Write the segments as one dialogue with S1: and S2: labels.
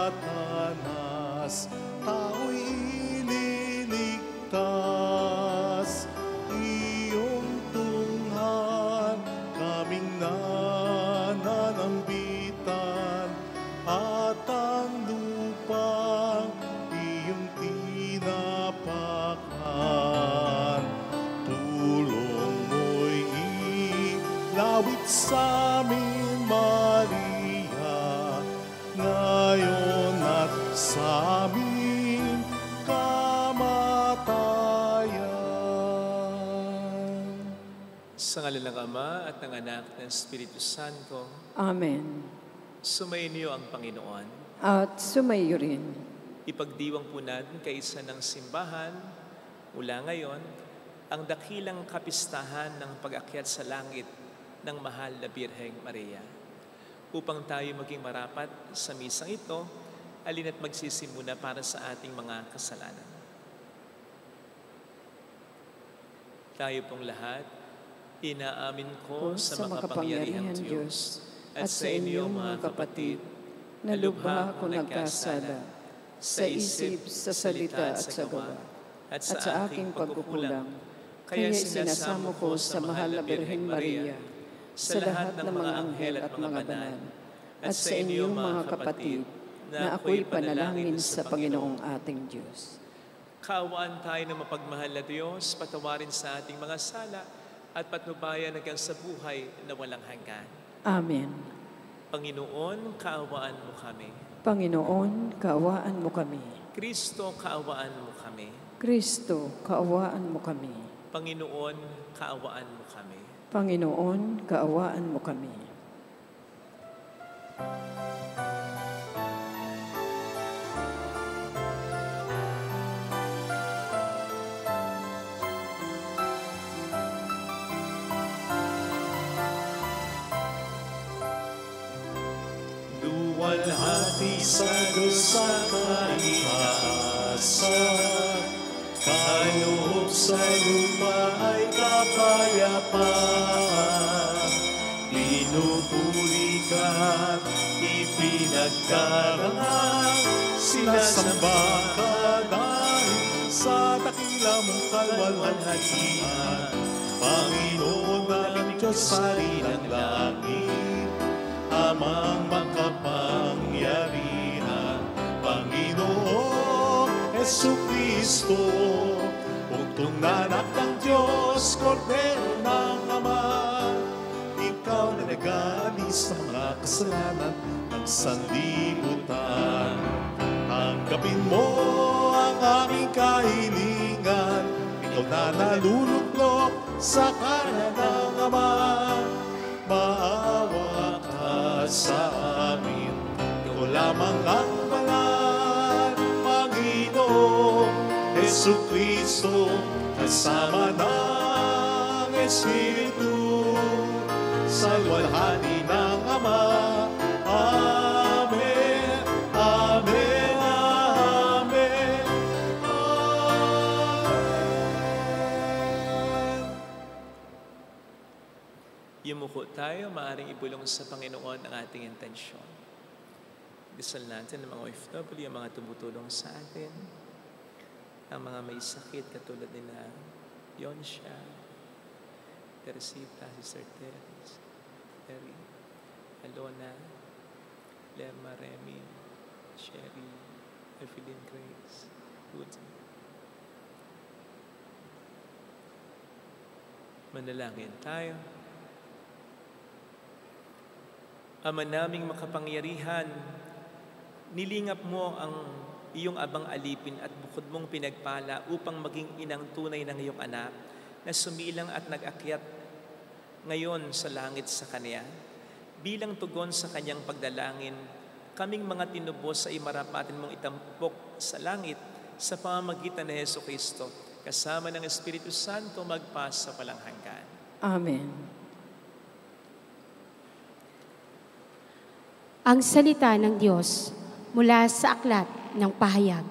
S1: Satanas, tao'y ililigtas. Iyong tunghan kaming nananambitan, at ang lupang iyong tinapakan. Tulong mo'y ilawit sa amin, Maria, ngayon at sa aming kamatayan.
S2: Sa ngalan ng Ama at ng Anak at ng Espiritu Santo.
S3: Amen.
S2: Sumainyo ang Panginoon.
S3: At sumayo rin.
S2: Ipagdiwang po natin kaisa ng simbahan mula ngayon ang dakilang kapistahan ng pag-akyat sa langit ng mahal na Birheng Maria. Upang tayo maging marapat sa misang ito, alina't magsisimuna para sa ating mga kasalanan. Tayo pong lahat, inaamin ko sa makapangyarihang Diyos at sa inyo mga kapatid, na lubha ako nagkasala sa isip, sa salita at sa gawa, at sa aking pagkukulang. Kaya sinasamo ko sa mahal na Birheng Maria, sa lahat ng mga anghel at mga banal, at sa inyo mga kapatid, na ako'y panalangin sa Panginoong ating Diyos. Kaawaan tayo ng mapagmahal na Diyos, patawarin sa ating mga sala, at patnubayan hanggang sa buhay na walang hanggan.
S3: Amen.
S2: Panginoon, kaawaan mo kami.
S3: Panginoon, kaawaan mo kami.
S2: Kristo, kaawaan mo kami.
S3: Kristo, kaawaan mo kami.
S2: Panginoon, kaawaan mo kami.
S3: Panginoon, kaawaan mo kami.
S1: Luwalhati sa Diyos sa kaihasan, kaloob sa lupa ay kapayapaan. Pinupuri ka at ipinagkarangal, sinasamba ka dahil sa dakila mong kalwalhatian. Panginoon namin Diyos sa ng langit, Amang makapangyarihan, Panginoong Jesucristo, bugtong na anak ng Diyos, Kordero ng Ama. Ikaw na nag-aalis sa mga kasalanan ng sanlibutan. Tanggapin mo ang aming kahilingan, ikaw na naluluklok sa kanan ng Ama. Maawa ka sa amin, ikaw lamang ang banal, Panginoon Jesucristo, kasama ng Espiritu, sa luwalhati ng Ama. Amen, amen, amen, amen.
S2: Yumuko tayo, maaaring ibulong sa Panginoon ang ating intensyon. Dasal natin ang mga OFW, ang mga tumutulong sa atin, ang mga may sakit katulad nila Yonsha, Teresita, Sister Teres, Terry, Alona, Lerma, Remy, Sherry, Evelyn Grace, Woody. Manalangin tayo. Ama naming makapangyarihan, nilingap mo ang iyong abang alipin at bukod mong pinagpala upang maging inang tunay ng iyong anak na sumilang at nag-akyat ngayon sa langit sa Kanya. Bilang tugon sa Kanyang pagdalangin, kaming mga tinubos ay marapatin mong itampok sa langit sa pamamagitan ni Jesucristo, kasama ng Espiritu Santo magpas sa walang hanggan.
S3: Amen.
S4: Ang salita ng Diyos mula sa aklat ng pahayag.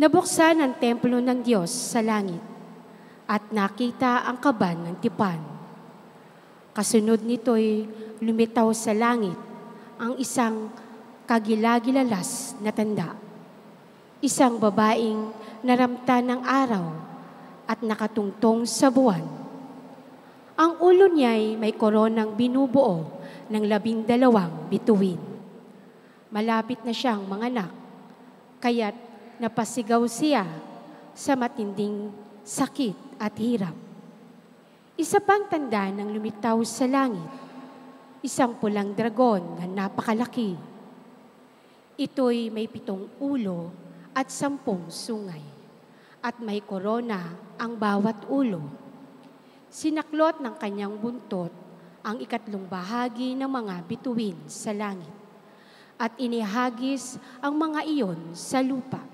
S4: Nabuksan ang templo ng Diyos sa langit at nakita ang kaban ng tipan. Kasunod nito'y lumitaw sa langit ang isang kagilagilalas na tanda. Isang babaeng naramta ng araw at nakatungtong sa buwan. Ang ulo niya'y may koronang binubuo ng 12 bituin. Malapit na siyang manganak, kaya't napasigaw siya sa matinding sakit at hirap. Isa pang tanda ng lumitaw sa langit, isang pulang dragon na napakalaki. Ito'y may 7 ulo at 10 sungay, at may korona ang bawat ulo. Sinaklot ng kanyang buntot ang 3 bahagi ng mga bituin sa langit, at inihagis ang mga iyon sa lupa.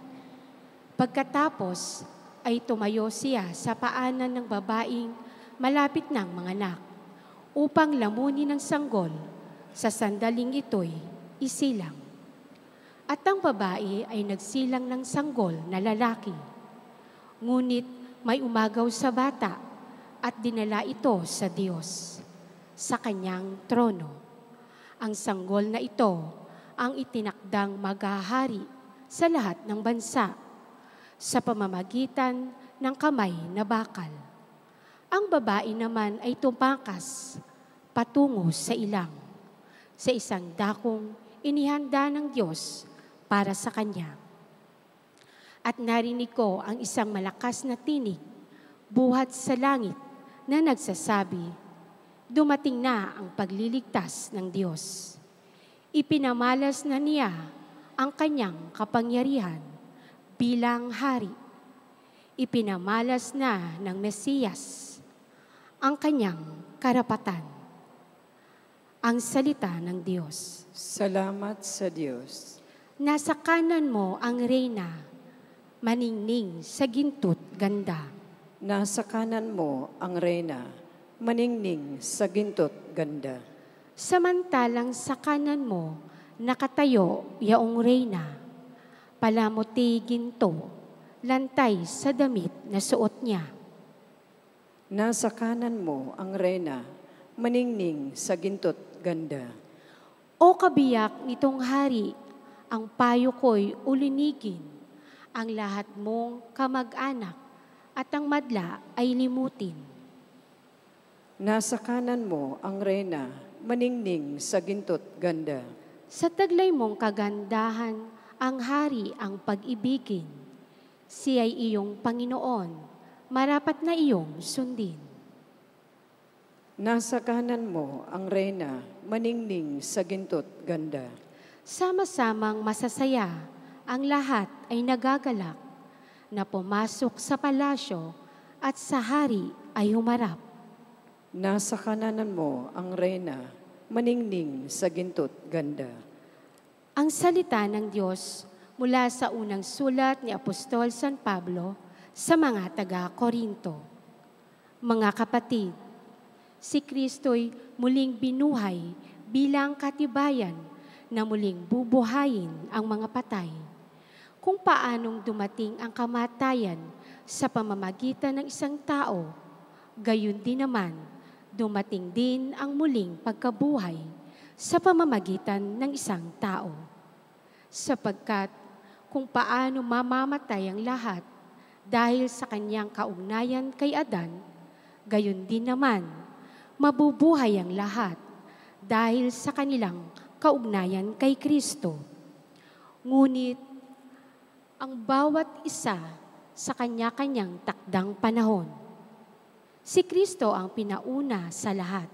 S4: Pagkatapos ay tumayo siya sa paanan ng babaeng malapit ng manganak upang lamunin ng sanggol sa sandaling ito'y isilang. At ang babae ay nagsilang ng sanggol na lalaki. Ngunit may umagaw sa bata at dinala ito sa Diyos, sa kanyang trono. Ang sanggol na ito ang itinakdang maghahari sa lahat ng bansa sa pamamagitan ng kamay na bakal. Ang babae naman ay tumakas patungo sa ilang, sa isang dakong inihanda ng Diyos para sa kanya. At narinig ko ang isang malakas na tinig buhat sa langit na nagsasabi, "Dumating na ang pagliligtas ng Diyos. Ipinamalas na niya ang kanyang kapangyarihan bilang hari. Ipinamalas na ng Mesiyas ang kanyang karapatan." Ang salita ng Diyos.
S3: Salamat sa Diyos.
S4: Nasa kanan mo ang reyna, maningning sa ginto't ganda.
S3: Nasa kanan mo ang reyna, maningning sa ginto't ganda.
S4: Samantalang sa kanan mo nakatayo yaong reyna, palamuti ginto, lantay sa damit na suot niya.
S3: Nasa kanan mo ang reyna, maningning sa ginto't ganda.
S4: O kabiyak nitong hari, ang payo ko'y ulinigin, ang lahat mong kamag-anak at ang madla ay limutin.
S3: Nasa kanan mo ang reyna, maningning sa ginto't ganda.
S4: Sa taglay mong kagandahan, ang hari ang pag-ibigin. Siya'y iyong Panginoon, marapat na iyong sundin.
S3: Nasa kanan mo ang reyna, maningning sa ginto't ganda.
S4: Sama-samang masasaya, ang lahat ay nagagalak, na pumasok sa palasyo at sa hari ay humarap.
S3: Nasa kananan mo ang reyna, maningning sa ginto't ganda.
S4: Ang salita ng Diyos mula sa unang sulat ni Apostol San Pablo sa mga taga-Korinto. Mga kapatid, si Kristo'y muling binuhay bilang katibayan na muling bubuhayin ang mga patay. Kung paanong dumating ang kamatayan sa pamamagitan ng isang tao, gayon din naman dumating din ang muling pagkabuhay sa pamamagitan ng isang tao. Sapagkat kung paano mamamatay ang lahat dahil sa kanyang kaugnayan kay Adan, gayon din naman mabubuhay ang lahat dahil sa kanilang kaugnayan kay Kristo. Ngunit ang bawat isa sa kanya-kanyang takdang panahon. Si Kristo ang pinauna sa lahat.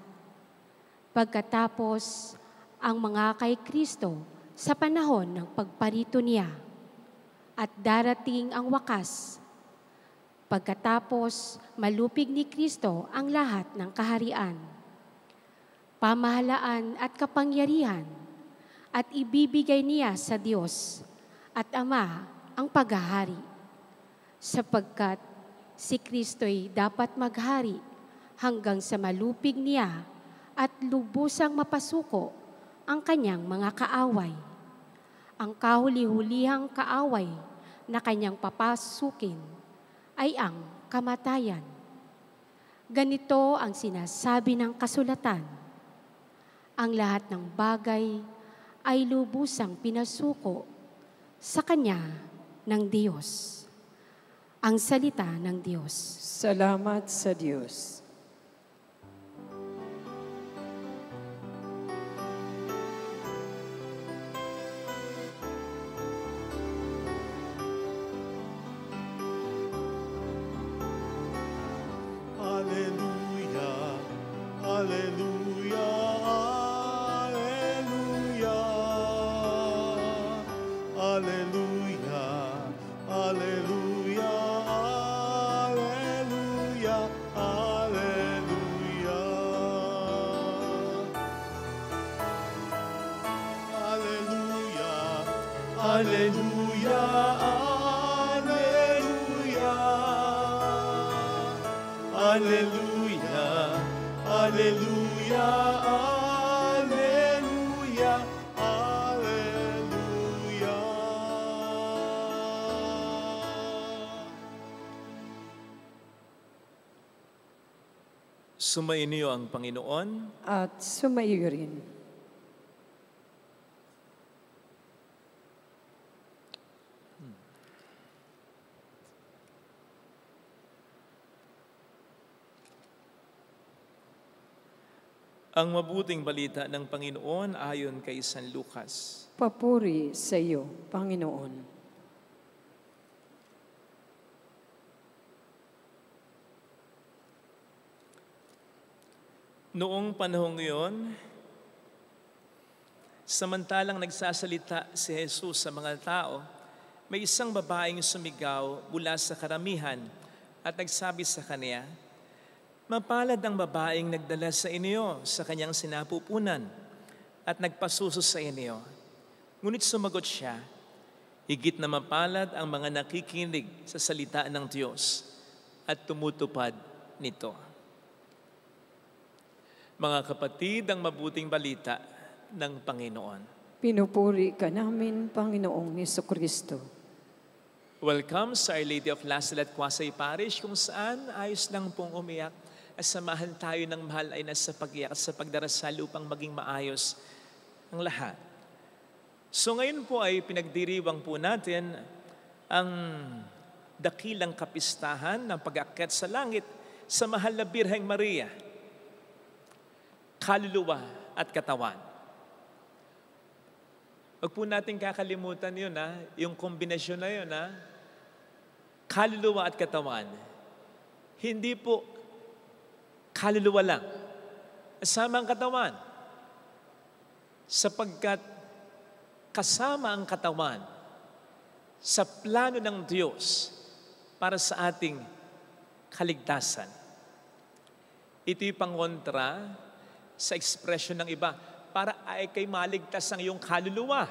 S4: Pagkatapos, ang mga kay Kristo sa panahon ng pagparito niya. At darating ang wakas. Pagkatapos, malupig ni Kristo ang lahat ng kaharian, pamahalaan at kapangyarihan, at ibibigay niya sa Diyos at Ama ang paghahari. Sapagkat si Kristo'y dapat maghari hanggang sa malupig niya at lubusang mapasuko ang kanyang mga kaaway. Ang kahuli-hulihang kaaway na kanyang papasukin ay ang kamatayan. Ganito ang sinasabi ng kasulatan: ang lahat ng bagay ay lubusang pinasuko sa Kanya ng Diyos. Ang salita ng Diyos.
S3: Salamat sa Diyos.
S1: Hallelujah, hallelujah, hallelujah, hallelujah, hallelujah, hallelujah, hallelujah, hallelujah, hallelujah. Hallelujah, hallelujah, hallelujah, hallelujah.
S2: Sumainyo ang Panginoon.
S3: At sumaiyo rin.
S2: Ang mabuting balita ng Panginoon ayon kay San Lucas.
S3: Papuri sa iyo, Panginoon.
S2: Noong panahong iyon, samantalang nagsasalita si Jesus sa mga tao, may isang babaeng sumigaw mula sa karamihan at nagsabi sa kanya, "Mapalad ang babaeng nagdala sa inyo sa kanyang sinapupunan at nagpasuso sa inyo." Ngunit sumagot siya, "Higit na mapalad ang mga nakikinig sa salita ng Diyos at tumutupad nito." Mga kapatid, ang mabuting balita ng Panginoon.
S3: Pinupuri ka namin, Panginoong Hesukristo.
S2: Welcome sa Our Lady of Lasalle at Quasay Parish, kung saan ayos lang pong umiyak at samahan tayo ng mahal ay nasa pag-iyak at sa pagdarasal upang maging maayos ang lahat. So ngayon po ay pinagdiriwang po natin ang dakilang kapistahan ng pag-aakyat sa langit sa mahal na Birheng Maria, kaluluwa at katawan. Huwag po natin kakalimutan yun, yung kombinasyon na yun, kaluluwa at katawan. Hindi po kaluluwa lang, kasama ang katawan. Sapagkat kasama ang katawan sa plano ng Diyos para sa ating kaligtasan. Ito'y pangontra sa ekspresyon ng iba, para ay kay maligtas ang iyong kaluluwa.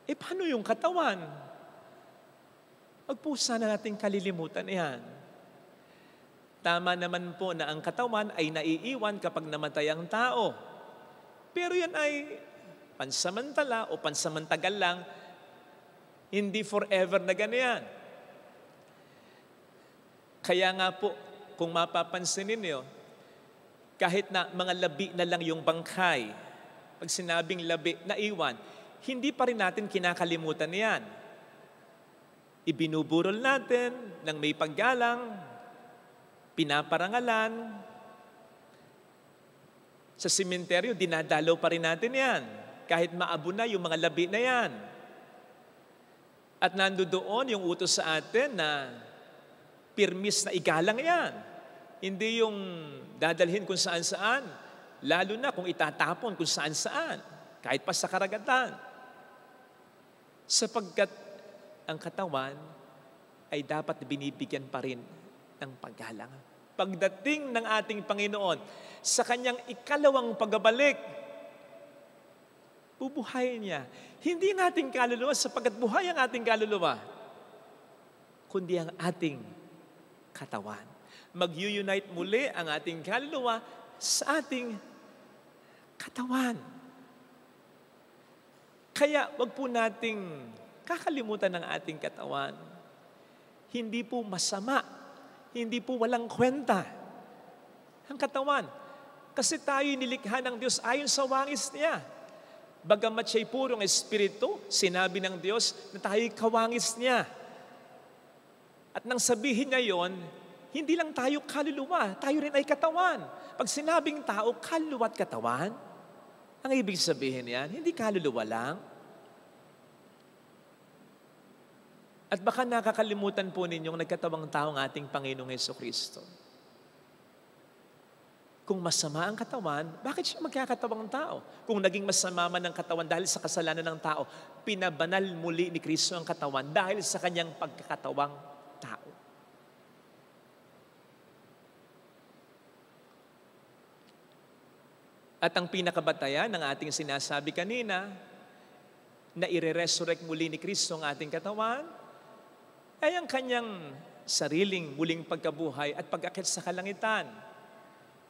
S2: Paano yung katawan? Huwag po sana natin kalilimutan yan. Tama naman po na ang katawan ay naiiwan kapag namatay ang tao. Pero yan ay pansamantala o pansamantagal lang, hindi forever na ganyan. Kaya nga po, kung mapapansin ninyo, kahit na mga labi na lang yung bangkay, pag sinabing labi, naiwan, hindi pa rin natin kinakalimutan yan. Ibinuburol natin ng may paggalang, pinaparangalan. Sa sementeryo, dinadalaw pa rin natin yan. Kahit maabo na yung mga labi na yan. At nandoon yung utos sa atin na pirmis na igalang yan. Hindi yung dadalhin kung saan-saan, lalo na kung itatapon kung saan-saan, kahit pa sa karagatan. Sapagkat ang katawan ay dapat binibigyan pa rin ng paggalang. Pagdating ng ating Panginoon sa kanyang ikalawang pagbabalik, bubuhayin niya. Hindi ang ating kaluluwa sapagkat buhay ang ating kaluluwa, kundi ang ating katawan. Mag-unite muli ang ating kaluluwa sa ating katawan. Kaya wag po nating kakalimutan ng ating katawan. Hindi po masama, hindi po walang kwenta ang katawan. Kasi tayo nilikha ng Diyos ayon sa wangis niya. Bagamat siya'y purong espiritu, sinabi ng Diyos na tayo'y kawangis niya. At nang sabihin niya yon, hindi lang tayo kaluluwa, tayo rin ay katawan. Pag sinabing tao, kaluluwa at katawan, ang ibig sabihin yan, hindi kaluluwa lang. At baka nakakalimutan po ninyong nagkatawang tao ng ating Panginoong Jesucristo. Kung masama ang katawan, bakit siya magkakatawang tao? Kung naging masama man ang katawan dahil sa kasalanan ng tao, pinabanal muli ni Kristo ang katawan dahil sa kanyang pagkakatawang tao. At ang pinakabatayan ng ating sinasabi kanina, na ire-resurrect muli ni Kristo ang ating katawan, ay ang kanyang sariling muling pagkabuhay at pag-akit sa kalangitan.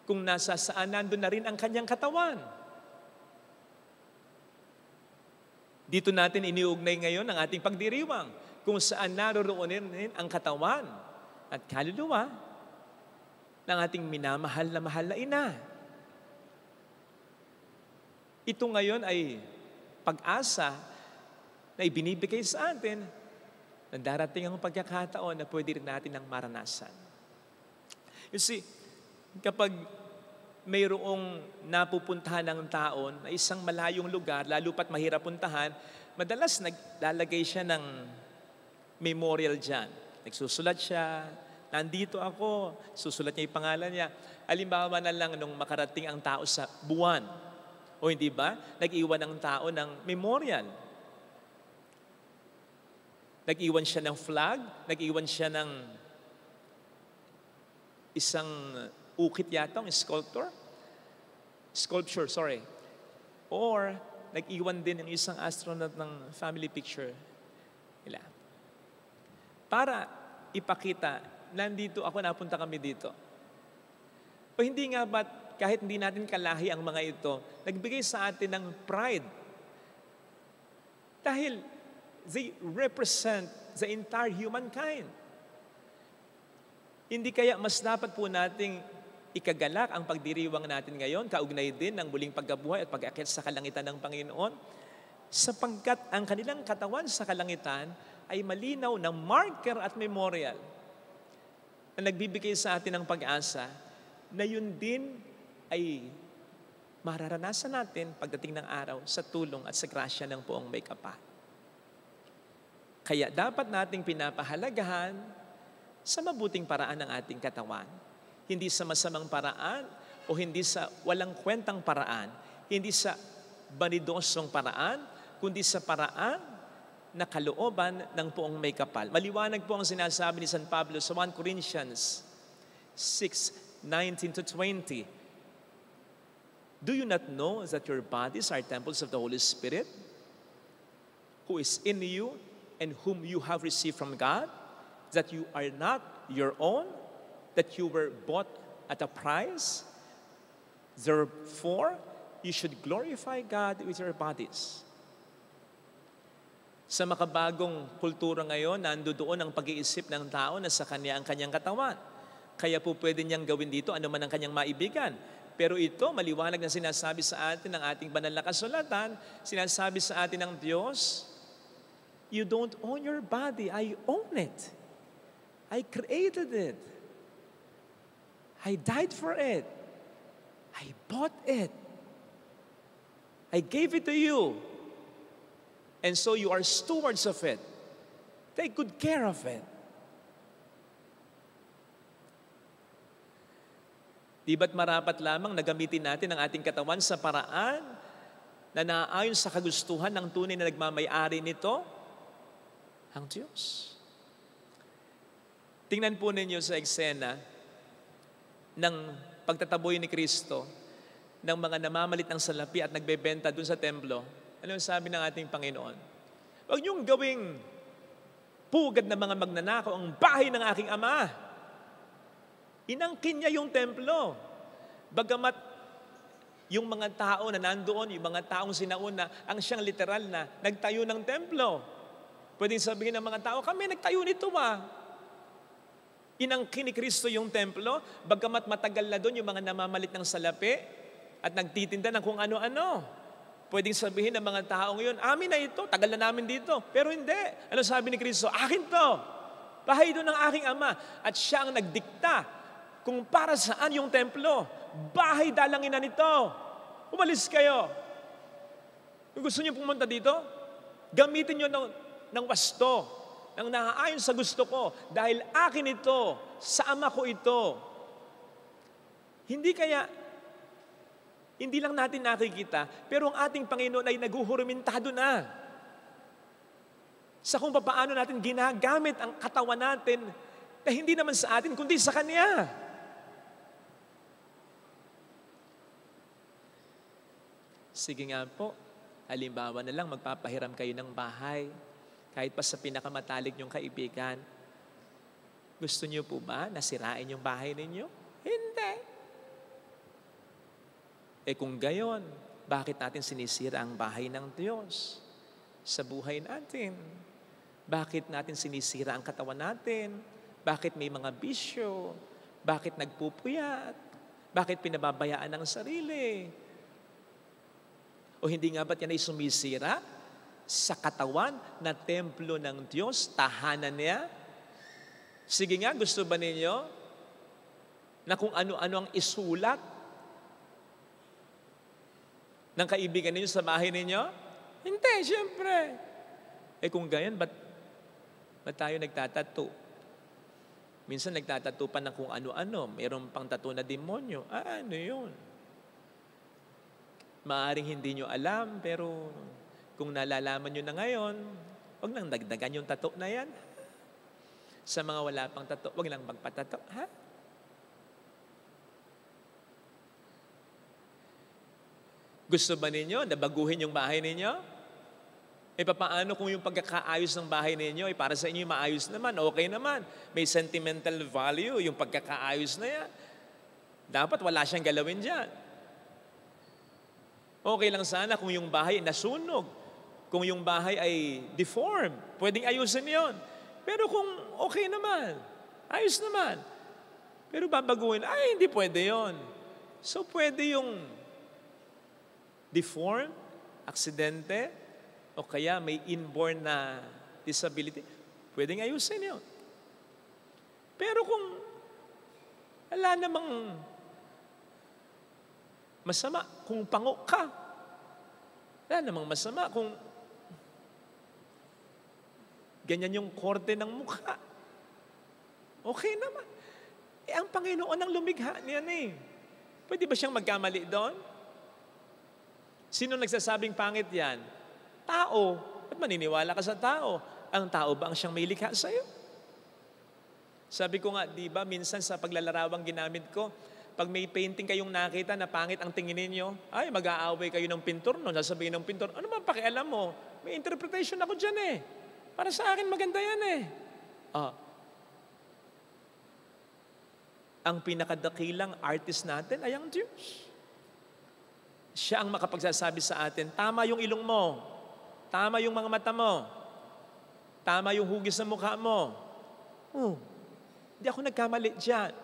S2: Kung nasa saan, nandun na rin ang kanyang katawan. Dito natin iniugnay ngayon ang ating pagdiriwang kung saan naroroonin ang katawan at kaluluwa ng ating minamahal na mahal na ina. Ito ngayon ay pag-asa na ibinibigay sa atin na darating ang pagkakataon na pwede rin natin ang maranasan. You see, kapag mayroong napupuntahan ng tao na isang malayong lugar, lalo pat mahirap puntahan, madalas naglalagay siya ng memorial dyan. Nagsusulat siya, nandito ako, susulat niya yung pangalan niya. Halimbawa na lang nung makarating ang tao sa buwan, o hindi ba, nag-iwan ang tao ng memorial. Nag-iwan siya ng flag, nag-iwan siya ng isang ukit yata, sculpture, sorry. Or, nag-iwan din ng isang astronaut ng family picture nila. Para ipakita, nandito ako, napunta kami dito. O hindi nga ba't kahit hindi natin kalahi ang mga ito, nagbigay sa atin ng pride. Dahil they represent the entire humankind. Hindi kaya mas dapat po nating ikagalak ang pagdiriwang natin ngayon, kaugnay din ng muling pagkabuhay at pag-akit sa kalangitan ng Panginoon, sapagkat ang kanilang katawan sa kalangitan ay malinaw na marker at memorial na nagbibigay sa atin ng pag-asa na yun din ay mararanasan natin pagdating ng araw sa tulong at sa grasya ng Poong May Kapal. Kaya dapat nating pinapahalagahan sa mabuting paraan ng ating katawan. Hindi sa masamang paraan o hindi sa walang kwentang paraan, hindi sa banidosong paraan, kundi sa paraan na kalooban ng Poong May Kapal. Maliwanag po ang sinasabi ni San Pablo sa 1 Corinthians 6:19-20. Do you not know that your bodies are temples of the Holy Spirit, who is in you and whom you have received from God, that you are not your own, that you were bought at a price? Therefore, you should glorify God with your bodies. Sa makabagong kultura ngayon, nandoon ang pag-iisip ng tao na sa kanya ang kanyang katawan. Kaya po pwede niyang gawin dito ano man ang kanyang maibigan. Pero ito, maliwanag na sinasabi sa atin ng ating banal na kasulatan, sinasabi sa atin ng Diyos, you don't own your body, I own it. I created it. I died for it. I bought it. I gave it to you. And so you are stewards of it. Take good care of it. Di ba't marapat lamang na gamitin natin ang ating katawan sa paraan na naaayon sa kagustuhan ng tunay na nagmamay-ari nito? Ang Diyos. Tingnan po ninyo sa eksena ng pagtataboy ni Kristo ng mga namamalit ng salapi at nagbebenta dun sa templo. Ano yung sabi ng ating Panginoon? Huwag niyong gawing pugad na mga magnanakaw ang bahay ng aking ama. Inangkin niya yung templo. Bagamat yung mga tao na nandoon, yung mga taong sinauna, ang siyang literal na nagtayo ng templo. Pwedeng sabihin ng mga tao, kami nagtayo nito Inangkin ni Kristo yung templo, bagamat matagal na doon yung mga namamalit ng salapi at nagtitinda ng kung ano-ano. Pwedeng sabihin ng mga taong yun, amin na ito, tagal na namin dito. Pero hindi. Ano sabi ni Kristo? Akin to. Bahay ito ng aking Ama. At siya ang nagdikta kung para saan yung templo. Bahay dalangin na nito. Umalis kayo. Kung gusto niyo pumunta dito, gamitin niyo ng wasto, ng naaayon sa gusto ko. Dahil akin ito, sa Ama ko ito. Hindi lang natin nakikita, pero ang ating Panginoon ay naguhurumintado na sa kung paano natin ginagamit ang katawan natin na hindi naman sa atin, kundi sa Kanya. Sige nga po, halimbawa na lang magpapahiram kayo ng bahay, kahit pa sa pinakamatalik niyong kaibigan. Gusto niyo po ba nasirain yung bahay ninyo? Hindi. Kung gayon, bakit natin sinisira ang bahay ng Diyos sa buhay natin? Bakit natin sinisira ang katawan natin? Bakit may mga bisyo? Bakit nagpupuyat? Bakit pinababayaan ang sarili? O hindi nga ba't yan ay sumisira sa katawan na templo ng Diyos, tahanan niya? Sige nga, gusto ba ninyo na kung ano-ano ang isulat ng kaibigan ninyo sa bahay ninyo? Hindi, siyempre. Kung ganyan, ba't tayo nagtatato? Minsan nagtatato pa ng kung ano-ano. Mayroon pang tato na demonyo. Ano yun? Maaring hindi nyo alam, pero kung nalalaman nyo na ngayon, huwag lang dagdagan yung tato na yan. Sa mga wala pang tato, huwag lang magpatato. Ha? Gusto ba ninyo na baguhin yung bahay ninyo? Paano kung yung pagkakaayos ng bahay ninyo para sa inyo maayos naman, okay naman. May sentimental value yung pagkakaayos na yan. Dapat wala siyang galawin dyan. Okay lang sana kung yung bahay nasunog. Kung yung bahay ay deformed, pwedeng ayusin yon. Pero kung okay naman, ayos naman. Pero babaguhin, hindi pwede yon. So pwede yung deformed, aksidente, o kaya may inborn na disability, pwedeng ayusin yun. Pero kung wala namang masama, kung pango ka, wala namang masama kung ganyan yung korte ng mukha. Okay naman. Ang Panginoon ang lumikha niyan eh. Pwede ba siyang magkamali doon? Sino nagsasabing pangit yan? Tao. At maniniwala ka sa tao. Ang tao ba ang siyang may likha sa'yo? Sabi ko nga, di ba, minsan sa paglalarawang ginamit ko, pag may painting kayong nakita na pangit ang tingin ninyo, mag-aaway kayo ng pintor, no? Sasabihin ng pintor, ano man pakialam mo? May interpretation ako dyan eh. Para sa akin, maganda yan eh. Ang pinakadakilang artist natin ay ang Diyos. Siya ang makapagsasabi sa atin, tama yung ilong mo, tama yung mga mata mo, tama yung hugis ng mukha mo. Hindi ako nagkamali dyan.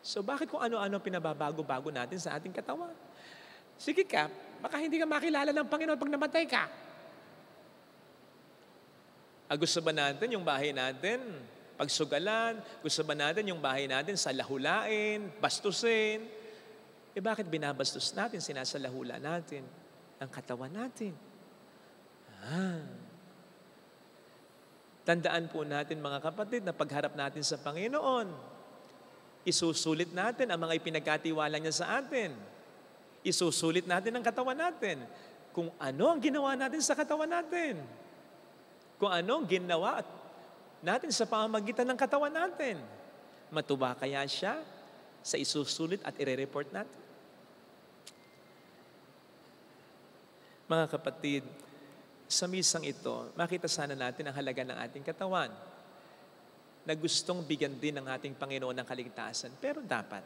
S2: So bakit kung ano-ano pinababago-bago natin sa ating katawan? Sige ka, baka hindi ka makilala ng Panginoon pag namatay ka. Gusto ba natin yung bahay natin pagsugalan? Gusto ba natin yung bahay natin salahulain, bastusin? Bakit binabastos natin, sinasalahula natin ang katawan natin? Tandaan po natin mga kapatid na pagharap natin sa Panginoon, isusulit natin ang mga ipinagkatiwala niya sa atin. Isusulit natin ang katawan natin. Kung ano ang ginawa natin sa katawan natin. Kung ano ang ginawa natin sa pamamagitan ng katawan natin. Matuwa kaya siya sa isusulit at ire-report natin? Mga kapatid, sa misang ito, makita sana natin ang halaga ng ating katawan na gustong bigyan din ng ating Panginoon ng kaligtasan. Pero dapat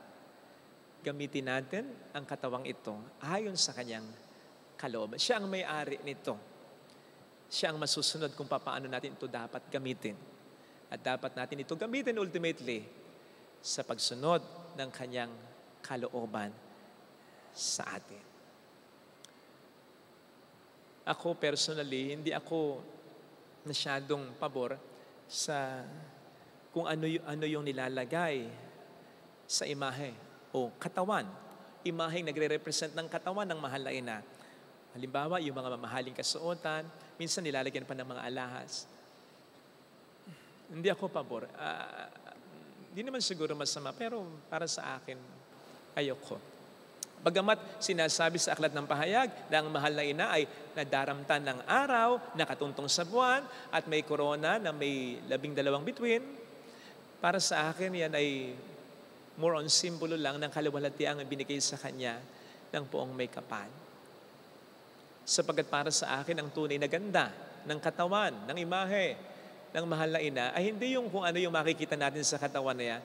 S2: gamitin natin ang katawang ito ayon sa kanyang kalooban. Siya ang may-ari nito. Siya ang masusunod kung paano natin ito dapat gamitin. At dapat natin ito gamitin ultimately sa pagsunod ng kanyang kalooban sa atin. Ako personally, hindi ako masyadong pabor sa kung ano yung nilalagay sa imahe o katawan. Imaheng nagre-represent ng katawan ng mahal na ina. Halimbawa, yung mga mamahaling kasuotan, minsan nilalagyan pa ng mga alahas. Hindi ako pabor. Hindi naman siguro masama, pero para sa akin, ayoko. Bagamat sinasabi sa Aklat ng Pahayag na ang mahal na ina ay nadaramtan ng araw, nakatuntong sa buwan, at may korona na may 12 bituin, para sa akin yan ay more on simbolo lang ng kaluwalhatiang binigay sa kanya ng poong may kapal. Sapagkat para sa akin, ang tunay na ganda ng katawan, ng imahe, ng mahal na ina, ay hindi yung kung ano yung makikita natin sa katawan niya,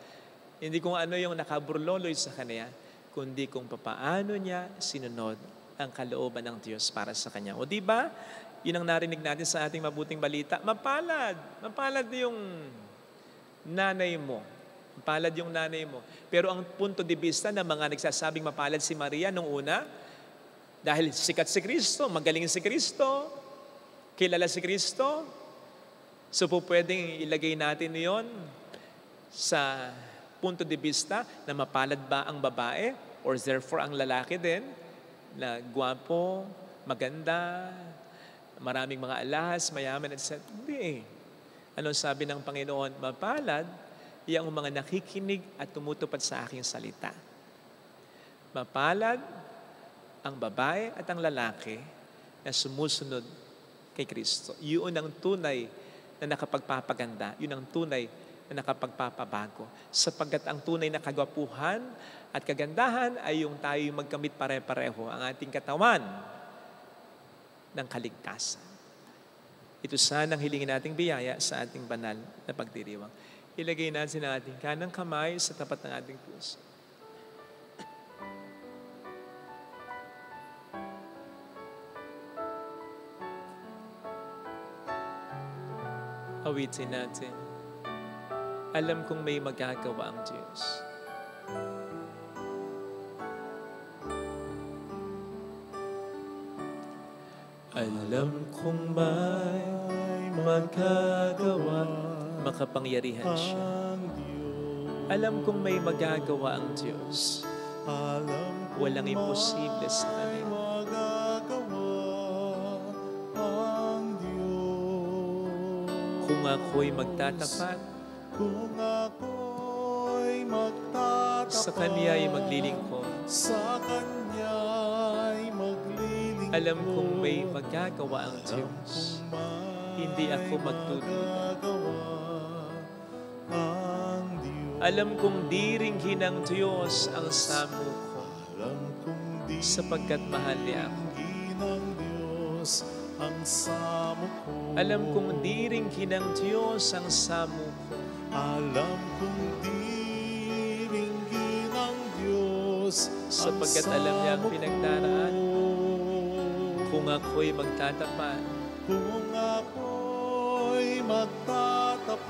S2: hindi kung ano yung nakaburloloy sa kanya, kundi kung papaano niya sinunod ang kalooban ng Diyos para sa kanya. O di ba? Yun ang narinig natin sa ating mabuting balita. Mapalad yung nanay mo. Mapalad yung nanay mo. Pero ang punto de vista ng mga nagsasabing mapalad si Maria nung una, dahil sikat si Kristo, magaling si Kristo, kilala si Kristo, so po pwedeng ilagay natin yon sa punto de vista na mapalad ba ang babae or therefore ang lalaki din na gwapo, maganda, maraming mga alahas, mayaman, etc. Hindi. Anong sabi ng Panginoon? Mapalad yung mga nakikinig at tumutupad sa aking salita. Mapalad ang babae at ang lalaki na sumusunod kay Kristo. Yun ang tunay na nakapagpapaganda. Yun ang tunay na nakapagpapabago. Sapagkat ang tunay na kagwapuhan at kagandahan ay yung tayo magkamit pare-pareho ang ating katawan ng kaligtasan. Ito sana ang hilingin nating biyaya sa ating banal na pagdiriwang. Ilagay natin ang ating kanang kamay sa tapat ng ating puso. Awitin natin. Alam kong may magagawa ang Diyos. Alam kong may magagawa, makapangyarihan siya. Alam kong may magagawa ang Diyos. Walang imposible sa Kanya. Kung ako'y magtatapat, sa Kanya'y maglilingkod. Alam kong may magagawa ang Diyos. Hindi ako magtutuwa. Alam kong diringgin ng Diyos ang samo ko, sapagkat mahal niya ako. Alam kong diringgin ng Diyos ang samo ko.
S1: Alam kong diringgin ng Diyos
S2: sapagkat alam niya ang pinagdaraan ko. Kung ako'y magtatapat,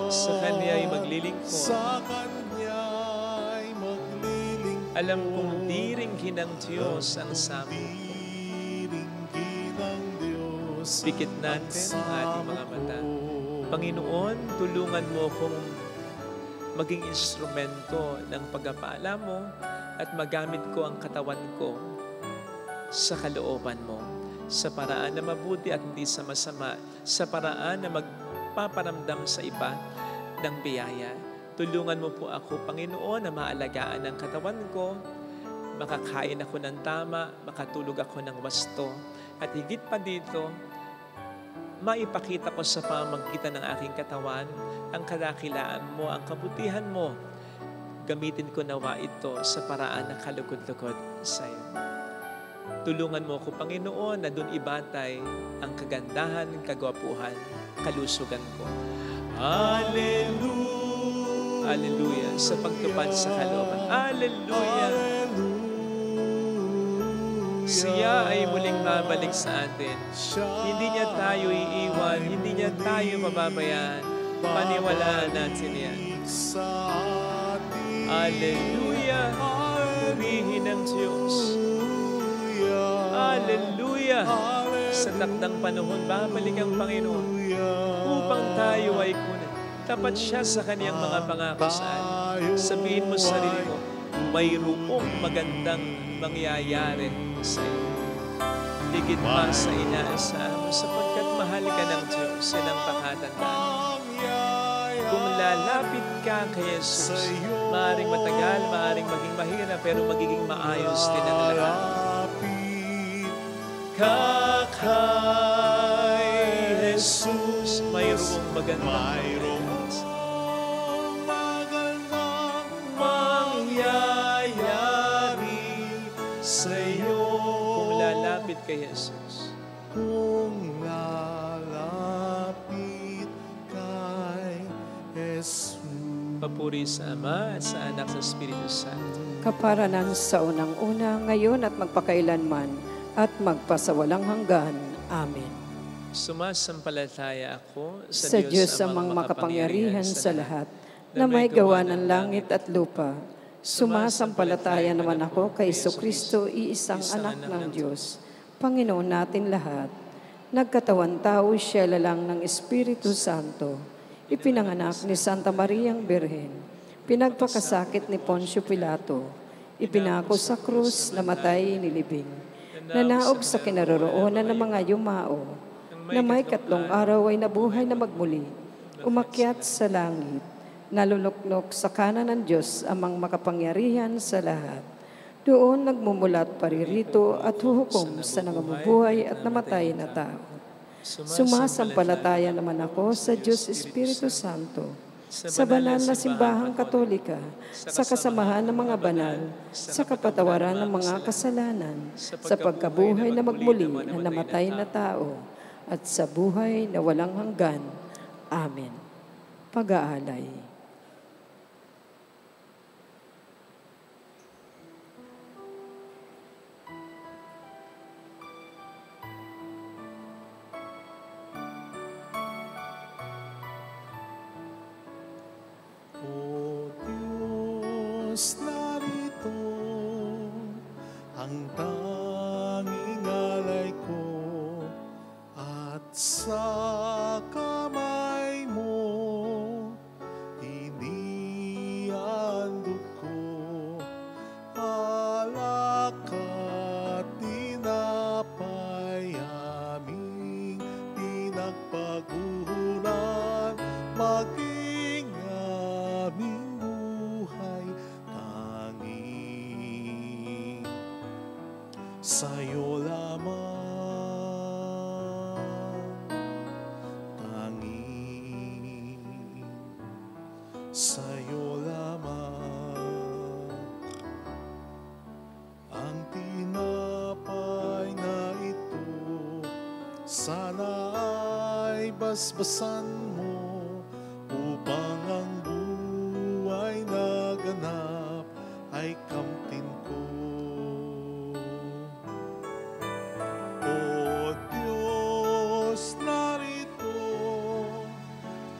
S2: sa Kanya'y maglilingkod. Alam kong diringgin ng Diyos ang samo ko. Pikit natin ang ating mga mata. Panginoon, tulungan mo akong maging instrumento ng pagpapala mo at magamit ko ang katawan ko sa kalooban mo, sa paraan na mabuti at hindi sa masama, sa paraan na magpaparamdam sa iba ng biyaya. Tulungan mo po ako, Panginoon, na maalagaan ang katawan ko, makakain ako ng tama, makatulog ako ng wasto, at higit pa dito, maipakita ko sa pamamagitan ng aking katawan ang kadakilaan mo, ang kabutihan mo. Gamitin ko nawa ito sa paraan na kalugod-lugod sa iyo. Tulungan mo ako, Panginoon, na doon ibatay ang kagandahan, kagwapuhan, kalusugan ko. Hallelujah! Hallelujah! Sa pagtupad sa kalooban. Hallelujah! Siya ay muling babalik sa atin. Hindi niya tayo iiwan, hindi niya tayo mababayaan. Paniwalaan natin yan. Hallelujah! Purihin ng Diyos. Hallelujah! Sa sa takdang panahon, babalik ang Panginoon upang tayo ay kunin. Tapat siya sa kaniyang mga pangako sa atin. Sabihin mo sa sarili mo, mayroong magandang mangyayari sa iyo. Higit pa sa inaasahan mo sapagkat mahal ka ng Diyos, yan ang pakatandaan. Kung lalapit ka kay Jesus, maaaring matagal, maaaring maging mahirap, pero magiging maayos din ang lahat.
S1: Kay Jesus,
S2: mayroong magandang
S1: mangyayari sa iyo.
S2: Kung lalapit kay Jesus,
S1: Kung lalapit kay Jesus.
S2: papuri sa Ama at sa Anak sa Espiritu Santo.
S3: Kaparanan sa unang-una, ngayon at magpakailanman, at magpasawalang hanggan. Amen.
S2: Sumasampalataya ako
S3: Sa Diyos amang makapangyarihan sa lahat, na may gawa ng langit at lupa. Sumasampalataya naman ako kay Jesucristo, iisang anak ng Diyos, Panginoon natin lahat. Nagkatawan tao siya lalang ng Espiritu Santo. Ipinanganak ni Santa Mariang Birhen. Pinagpakasakit ni Poncio Pilato. Ipinako sa krus, namatay, nilibing. Nanaog sa kinaroroonan ng mga yumao. Na may 3 araw ay nabuhay na magmuli. Umakyat sa langit. Naluluknok sa kanan ng Diyos amang makapangyarihan sa lahat. Doon nagmumulat paririto at huhukom sa nangamubuhay at namatay na tao. Sumasampalataya naman ako sa Diyos Espiritu Santo, sa banal na simbahang katolika, sa kasamahan ng mga banal, sa kapatawaran ng mga kasalanan, sa pagkabuhay na magmuli na namatay na tao, at sa buhay na walang hanggan. Amen. Pag-aalay.
S1: O Diyos, narito ang tanging alay ko, at sa kamay mo inihandog ko alak at tinapay, aming pinagpaguran, maging aming buhay, tanging sa'yo lamang, tanging sa'yo lamang. Ang tinapay na ito, sana ay basbasan mo, upang ang buhay na ganap ay kamtin ko. O Diyos, narito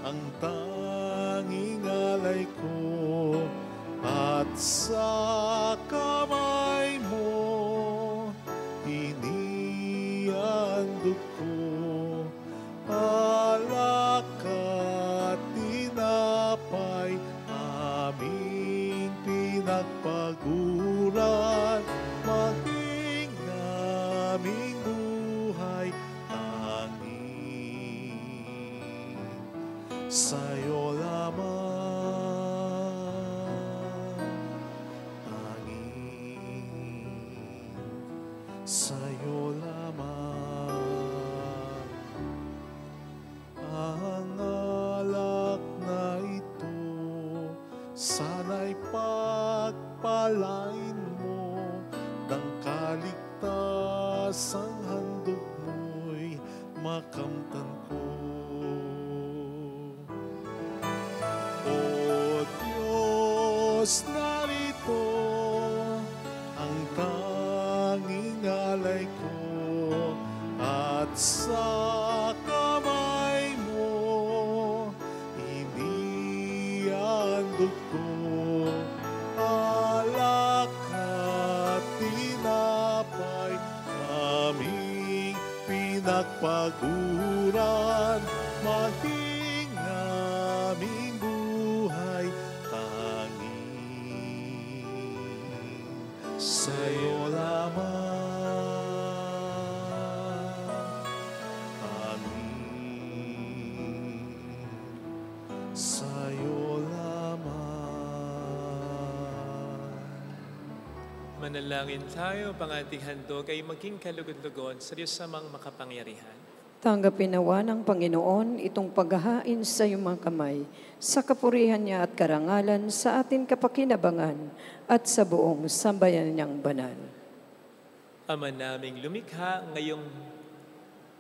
S1: ang tanging alay ko, at sa kamay mo inihandog ko alak at tinapay, aming pinagpaguran, maging aming buhay, tanging sa'yo lamang, tanging sa'yo lamang. Ang alak na ito, sana'y pagpalain mo, ng kaligtasang handog mo'y makamtan ko. O Diyos, narito ang tanging alay ko, at sa kamay mo inihandog ko alak at tinapay, aming nagpaguran, mahing aming buhay, tanging sa'yo lamang, tanging sa'yo lamang.
S2: Manalangin tayo, pang ating handog ay maging kalugod-lugod sa Diyos amang makapangyarihan.
S3: Tanggapin nawa ng Panginoon itong paghahain sa iyong mga kamay, sa kapurihan niya at karangalan sa ating kapakinabangan at sa buong sambayan niyang banal.
S2: Ama naming lumikha, ngayong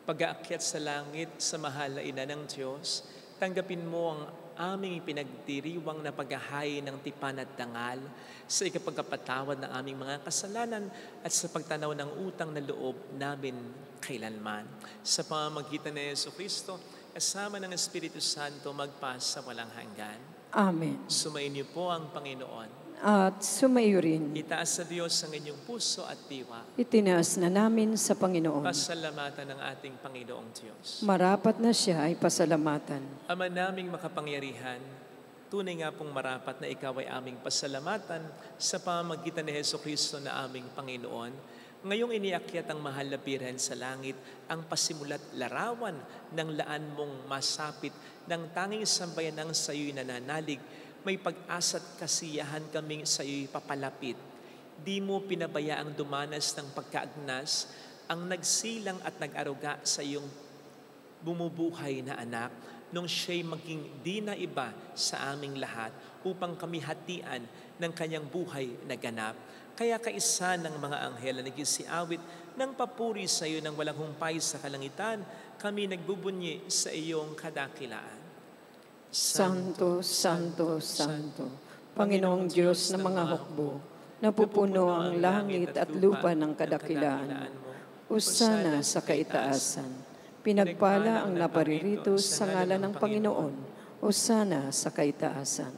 S2: pag-aakyat sa langit sa mahal na ina ng Diyos, tanggapin mo ang aming pinagdiriwang na paghahain ng tipan at dangal sa ikapagkapatawad ng aming mga kasalanan at sa pagtanaw ng utang na loob namin kailanman. Sa pamamagitan ni Jesucristo, kasama ng Espiritu Santo, magpasa walang hanggan.
S3: Amen.
S2: Sumainyo po ang Panginoon.
S3: At sumayo rin,
S2: Itaas sa Diyos ang inyong puso at diwa.
S3: itinaas na namin sa Panginoon.
S2: Pasalamatan ng ating Panginoong Diyos.
S3: Marapat na siya ay pasalamatan.
S2: Ama naming makapangyarihan, tunay nga pong marapat na ikaw ay aming pasalamatan sa pamamagitan ni Jesucristo na aming Panginoon. Ngayong iniakyat ang mahal na Birhen sa langit, ang pasimulat larawan ng laan mong masapit ng tanging sambayan ng sayo'y nananalig, may pag-asa at kasiyahan kaming sayo'y papalapit. Di mo pinabayaang dumanas ng pagkaagnas ang nagsilang at nag-aruga sa iyong bumubuhay na anak nung siya'y maging di na iba sa aming lahat upang kami hatian ng kanyang buhay na ganap. Kaya kaisa ng mga anghel na nagsiawit ng papuri sa iyo ng walang humpay sa kalangitan, kami nagbubunyi sa iyong kadakilaan.
S3: Santo, Santo, Santo, Panginoong Diyos ng mga hukbo, napupuno ang langit at lupa ng kadakilaan mo. Usana sa kaitaasan. Pinagpala ang naparirito sa ngalan ng Panginoon. Usana sa kaitaasan.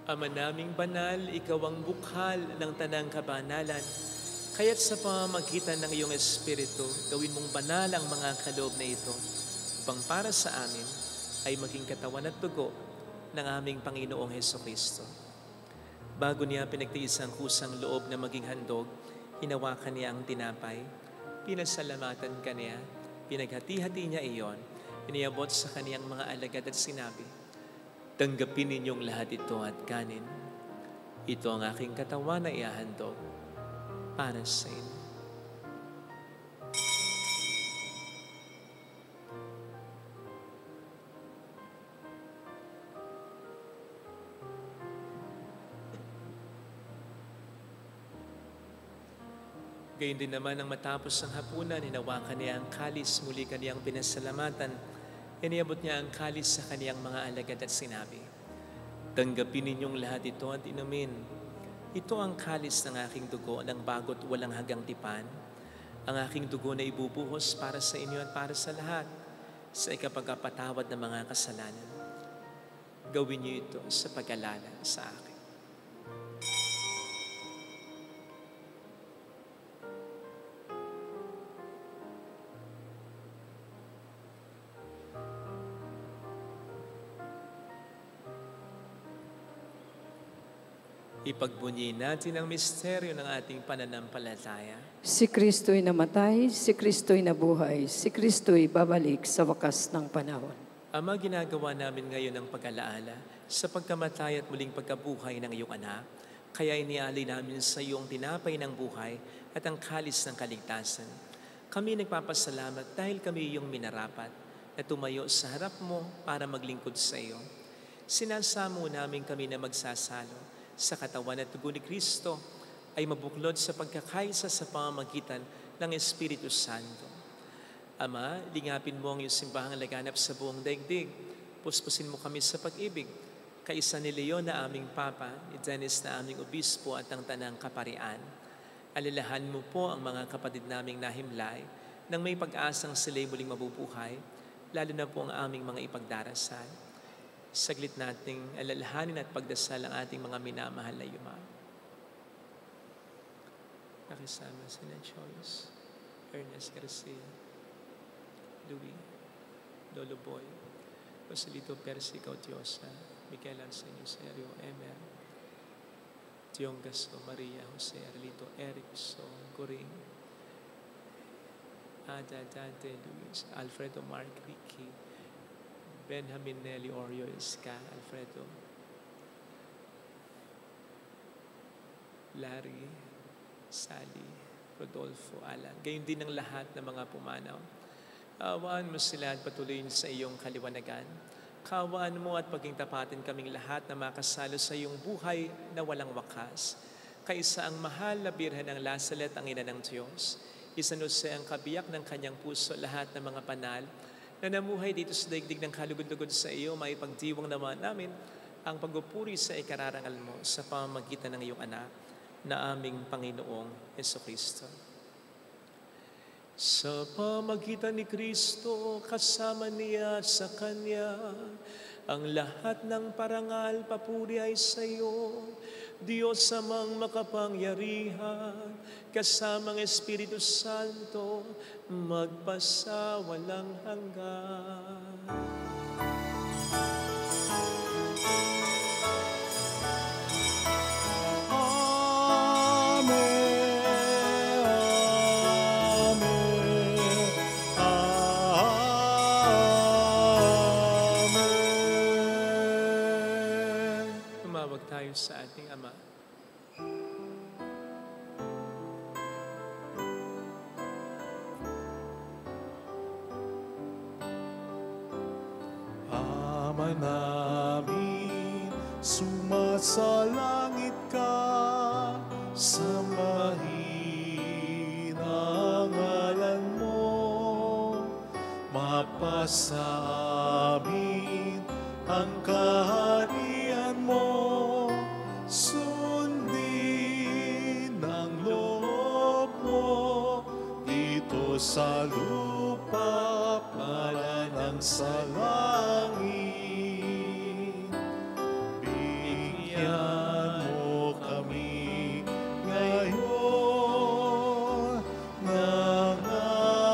S2: Ama naming banal, ikaw ang bukhal ng tanang kabanalan. Kaya't sa pamamagitan ng iyong Espiritu, gawin mong banal ang mga kaloob na ito, upang para sa amin ay maging katawan at dugo ng aming Panginoong Hesukristo. Bago niya pinagtiis ang kusang loob na maging handog, hinawakan niya ang tinapay, pinasalamatan kaniya, pinaghati-hati niya iyon, iniabot sa kaniyang mga alagad at sinabi, "Tanggapin ninyong lahat ito at kanin. Ito ang aking katawan na ihahandog para sa inyo." Gayun din naman ang matapos ang hapunan, hinawakan niya ang kalis, muli kaniyang pinasalamatan. Iniabot niya ang kalis sa kaniyang mga alagad at sinabi, "Tanggapin ninyong lahat ito at inumin. Ito ang kalis ng aking dugo ng bago't walang hanggang tipan. Ang aking dugo na ibubuhos para sa inyo at para sa lahat sa ikapagpatawad ng mga kasalanan. Gawin niyo ito sa pag-alala sa akin." Ipagbunyi natin ang misteryo ng ating pananampalataya.
S3: Si Kristo'y namatay, si Kristo'y nabuhay, si Kristo'y babalik sa wakas ng panahon.
S2: Ama, ginagawa namin ngayon ang pag-alaala sa pagkamatay at muling pagkabuhay ng iyong anak. Kaya inialay namin sa iyong tinapay ng buhay at ang kalis ng kaligtasan. Kami nagpapasalamat dahil kami iyong minarapat na tumayo sa harap mo para maglingkod sa iyo. Sinasamo namin kami na magsasalo sa katawan at dugo ni Kristo ay mabuklod sa pagkakaisa sa pamamagitan ng Espiritu Santo. Ama, lingapin mo ang iyong simbahang laganap sa buong daigdig. Puspusin mo kami sa pag-ibig. Kaisa ni Leon na aming Papa, ni Dennis na aming Obispo at ang Tanang Kaparian. Alalahan mo po ang mga kapatid naming nahimlay nang may pag-asang sila'y muling mabubuhay, lalo na po ang aming mga ipagdarasal. Saglit nating alalahanin at pagdasal ang ating mga minamahal na yumao. Nakisama sina Joyce, Ernest Garcia, Louis, Lolo Boy, Joselito Percy Cautiosa, Miguel Arsenio Serio, Emer, Tiong Gasto, Maria Jose Arlito, Eric So, Goring, Ada Dante Luis, Alfredo Mark Ricky, Benjamin Nelly Orio Esca, Alfredo, Larry, Sally, Rodolfo, Alan. Gayon din ang lahat ng mga pumanaw. Kaawaan mo sila at patuloyin sa iyong kaliwanagan. Kaawaan mo at paging tapatin kaming lahat na makasalo sa iyong buhay na walang wakas. Kaisa ang mahal na birhen ng Lasalet, ang ina ng Diyos. Isanuse ang kabiyak ng kanyang puso lahat ng mga panal na namuhay dito sa daigdig ng kalugod-lugod sa iyo. Maipagdiwang naman namin ang pagpupuri sa ikararangal mo sa pamamagitan ng iyong anak na aming Panginoong Jesucristo. Sa pamagitan ni Kristo, kasama niya sa Kanya, ang lahat ng parangal, papuri ay sa iyo, Diyos amang makapangyarihan, kasamang Espiritu Santo, magpasawalang hanggan. Sa ating Ama.
S1: Ama namin, sumasalangit ka, sambahin ang ngalan mo, mapasa amin ang kaharian mo. Sundin ang loob mo dito sa lupa para ng sa langit. Bigyan mo kami ngayon ng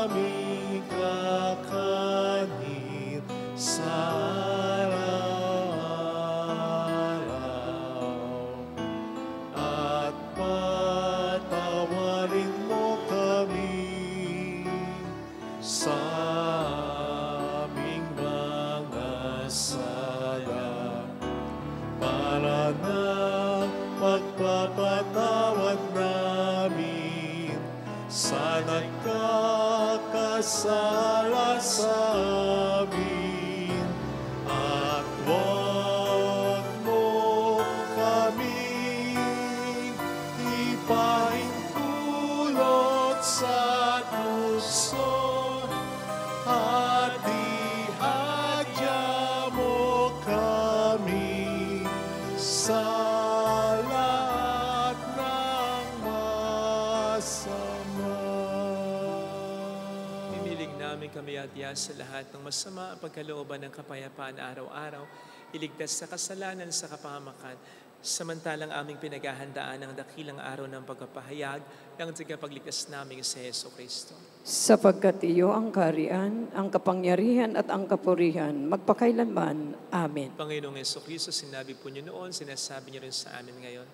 S1: aming kakanin sa pagpapatawad namin sa nagkakasala sa amin, at huwag mo kaming ipahintulot sa tuson, at ihadya mo kami sa
S2: kami at sa lahat ng masama ang pagkalooban ng kapayapaan araw-araw, iligtas sa kasalanan sa kapahamakan, samantalang aming pinaghahandaan ang dakilang araw ng pagpapahayag ng tagapagligtas naming si Jesucristo.
S3: Sapagkat iyo ang kaharian, ang kapangyarihan at ang kapurihan, magpakailanman. Amen.
S2: Panginoong Jesucristo, sinabi po niyo noon, sinasabi niyo rin sa amin ngayon,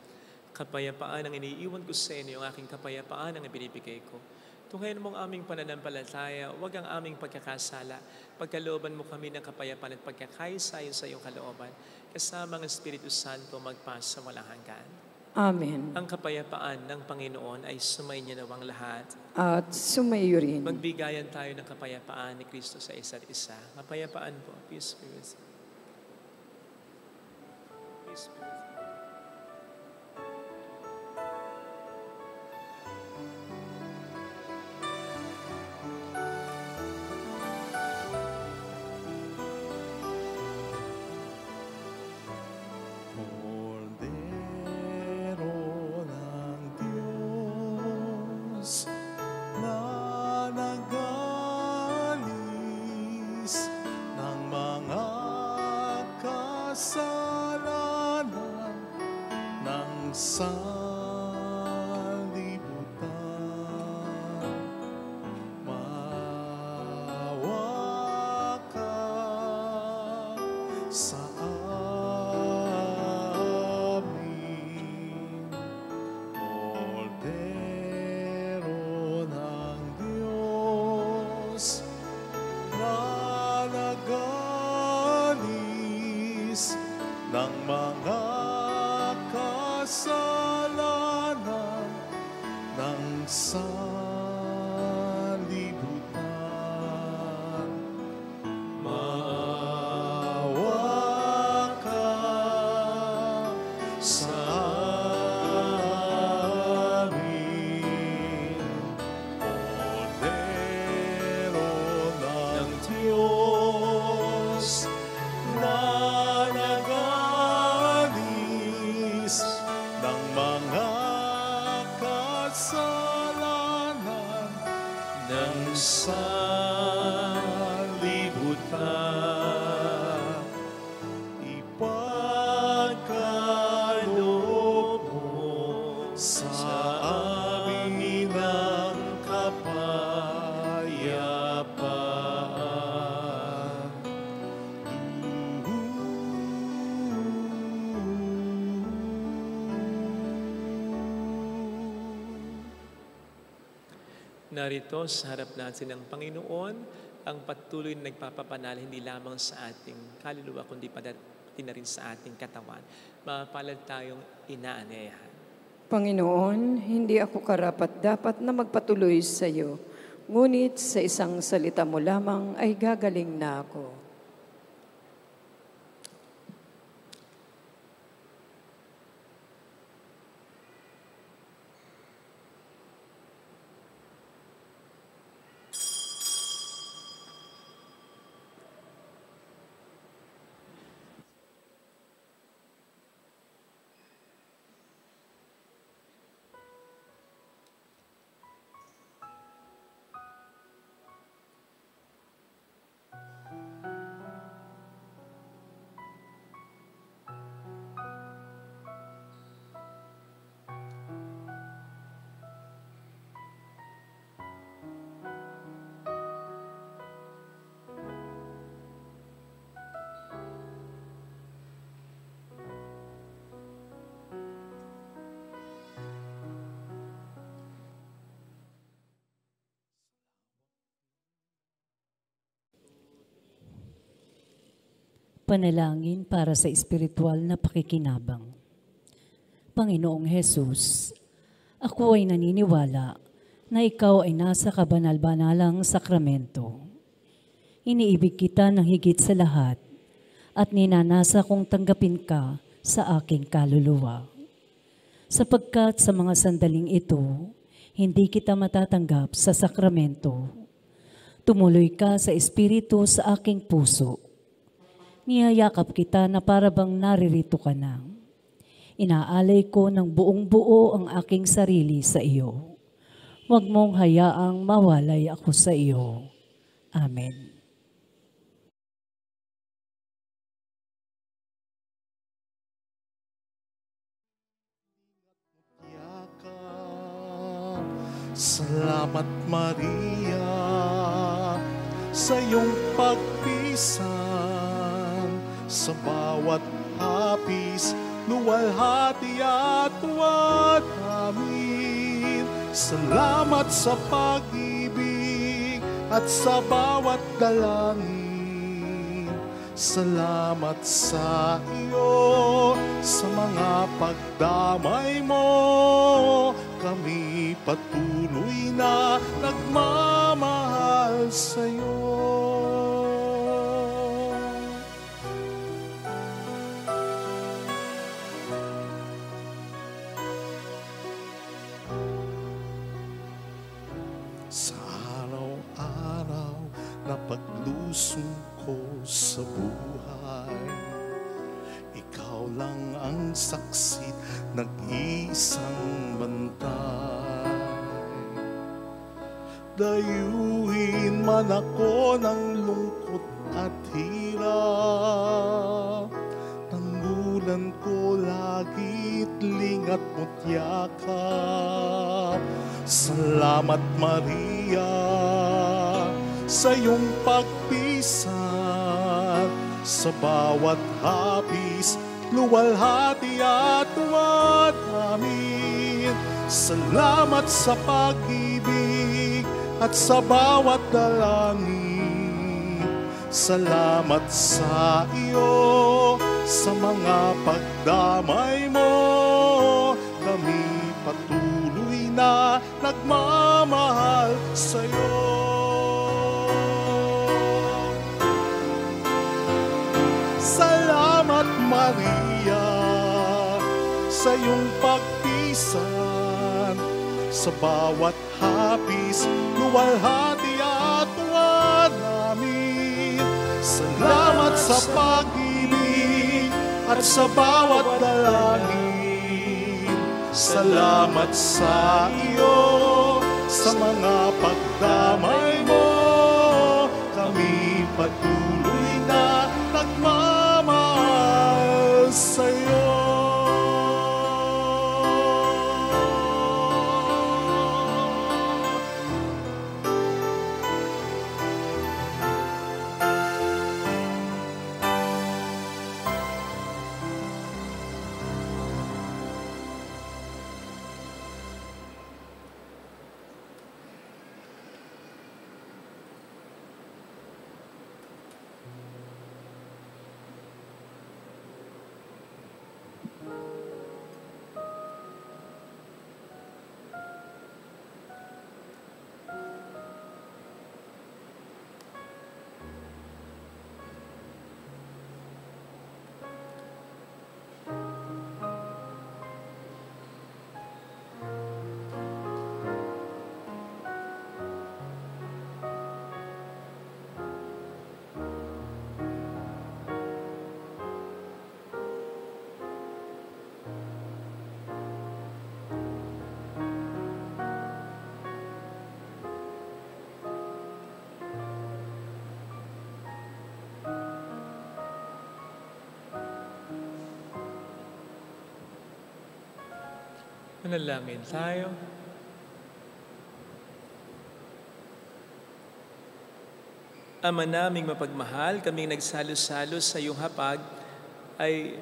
S2: kapayapaan ang iniiwan ko sa inyo, ang aking kapayapaan ang ibinibigay ko. Tunghayan mong aming pananampalataya, huwag ang aming pagkakasala. Pagkalooban mo kami ng kapayapaan at pagkakaisa sa iyong kalooban, kasama ang Espiritu Santo magpasa walang hanggan.
S3: Amen.
S2: Ang kapayapaan ng Panginoon ay sumainyo nawang lahat.
S3: At sumayo rin.
S2: Magbigayan tayo ng kapayapaan ni Kristo sa isa't isa. Kapayapaan po. Peace be with you. Peace be with you.
S1: Sanlibutan, ng sanlibutan. Maawa ka sa amin, Kordero ng Diyos na nag-alis ng mga kasalanan ng sanlibutan. Ipagkaloob mo sa amin ang kapayapaan.
S2: Narito sa harap natin ng Panginoon ang patuloy na nagpapapanal hindi lamang sa ating kaluluwa kundi pati na rin sa ating katawan. Mapalad tayong inaanyayahan.
S3: Panginoon, hindi ako karapat-dapat na magpatuloy sa iyo, ngunit sa isang salita mo lamang ay gagaling na ako.
S5: Panalangin para sa espiritual na pakikinabang. Panginoong Hesus, ako ay naniniwala na ikaw ay nasa kabanal-banalang sakramento. Iniibig kita ng higit sa lahat at ninanasa kong tanggapin ka sa aking kaluluwa. Sapagkat sa mga sandaling ito, hindi kita matatanggap sa sakramento. Tumuloy ka sa espiritu sa aking puso. Niyayakap kita na parabang naririto ka na. Inaalay ko ng buong buo ang aking sarili sa iyo. Huwag mong hayaang mawalay ako sa iyo. Amen.
S1: Salamat Maria sa iyong pagpisan, sa bawat hapis, luwalhati at tuwa namin. Salamat sa pag-ibig at sa bawat dalangin. Salamat sa iyo, sa mga pagdamay mo. Kami patuloy na nagmamahal sa iyo. Sa araw-araw na paglusong ko sa buhay, ikaw lang ang saksit, nag-iisang bantay. Dayuhin man ako ng lungkot at hirap, tanggulan ko lagit lingat mo't yakap. Salamat Maria sa iyong pagpisan, sa bawat hapis, luwalhati at tuwa namin. Salamat sa pag-ibig at sa bawat dalangin. Salamat sa iyo, sa mga pagdamay mo. Kami patuloy na nagmamahal sa'yo. Salamat Maria sa iyong pagpisan, sa bawat hapis, luwalhati at tuwa namin. Salamat sa pag-ibig at sa bawat dalangin. Salamat sa iyo, sa mga pagdamay mo. Kami patuloy na nagmamahal sa'yo.
S2: Manalangin tayo. Ama naming mapagmahal, kaming nagsalo-salo sa iyong hapag ay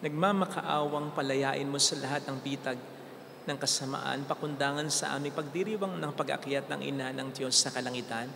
S2: nagmamakaawang palayain mo sa lahat ng bitag ng kasamaan, pakundangan sa aming pagdiriwang ng pag-akyat ng Ina ng Diyos sa kalangitan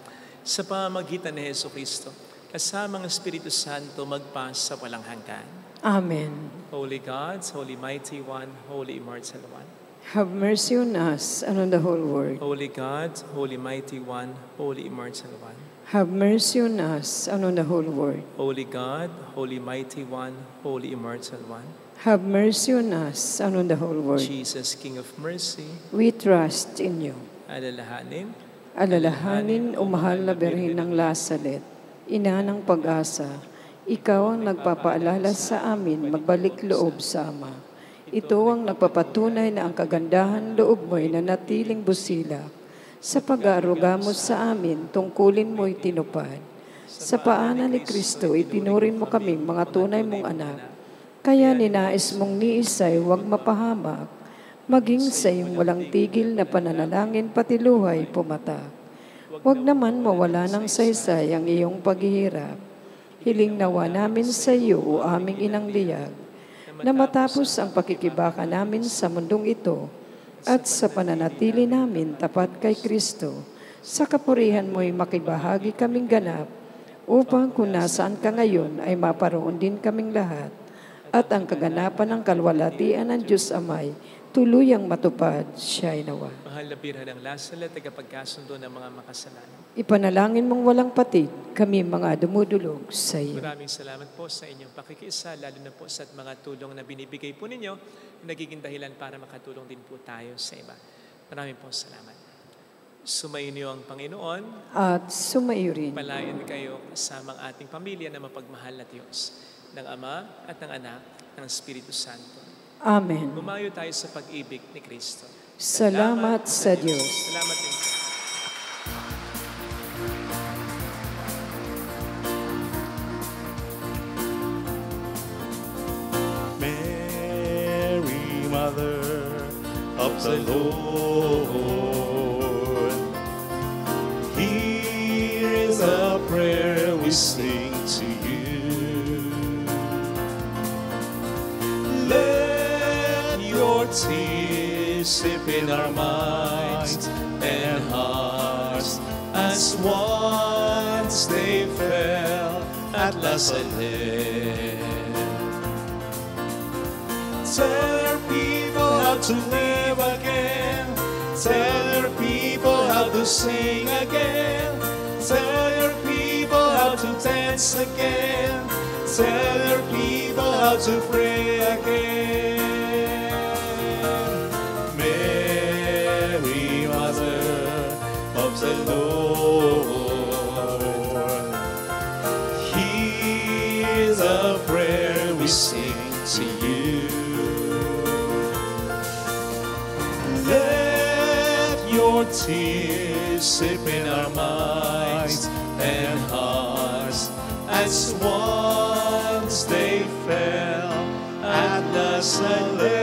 S2: sa pamamagitan ni Jesucristo, kasama ng Espiritu Santo magpa sa walang hanggan.
S3: Amen.
S2: Holy God, Holy Mighty One, Holy Immortal One.
S3: Have mercy on us and on the whole world.
S2: Holy God, Holy Mighty One, Holy Immortal One.
S3: Have mercy on us and on the whole world.
S2: Holy God, Holy Mighty One, Holy Immortal One.
S3: Have mercy on us and on the whole world.
S2: Jesus, King of Mercy,
S3: We trust in you.
S2: alalahanin,
S3: Alalahanin o mahal na Birhen ng Lazaret, ina ng pag-asa, ikaw ang nagpapaalala sa amin magbalik loob sa Ama. Ito ang nagpapatunay na ang kagandahan loob mo'y nanatiling busila. Sa pag-aaruga mo sa amin, tungkulin mo'y tinupad. Sa paanan ni Kristo, itinurin mo kaming mga tunay mong anak. Kaya ninais mong niisay huwag mapahamak, maging sa iyong walang tigil na pananalangin pati luhay pumatak. Huwag naman mawala ng saysay ang iyong paghihirap. Hiling nawa namin sa iyo, o aming inang liyag, na matapos ang pakikibaka namin sa mundong ito at sa pananatili namin tapat kay Kristo, sa kapurihan mo'y makibahagi kaming ganap, upang kung nasaan ka ngayon ay maparoon din kaming lahat, at ang kaganapan ng kalwalhatian ng Diyos Amay tuluyang matupad siya'y nawa.
S2: mahal na Birhen ng Lazaret, tagapagkasundo ng mga makasalanan.
S3: Ipanalangin mong walang patid, kami mga dumudulog sa iyo.
S2: Maraming salamat po sa inyong pakikiisa, lalo na po sa mga tulong na binibigay po ninyo, nagiging dahilan para makatulong din po tayo sa iba. Maraming po salamat. Sumayin niyo ang Panginoon.
S3: At sumayo rin.
S2: Palayan kayo kasama ang ating pamilya na mapagmahal na Diyos, ng Ama at ng Anak, ng Espiritu Santo.
S3: Amen.
S2: Bumayo tayo sa pag-ibig ni Kristo.
S3: Salamat sa Diyos.
S2: Salamat din po.
S1: Mary, Mother of the Lord, here is a prayer we sing to you. Let your tears sip in our minds and hearts as once they fell at Lazaret. Tell people how to live again. Tell your people how to sing again. Tell your people how to dance again. Tell your people how to pray again. Mary, Mother of the Lord, hear the prayer we sing to you. Let your tears sip in our minds and hearts as once they fell at the Nazareth.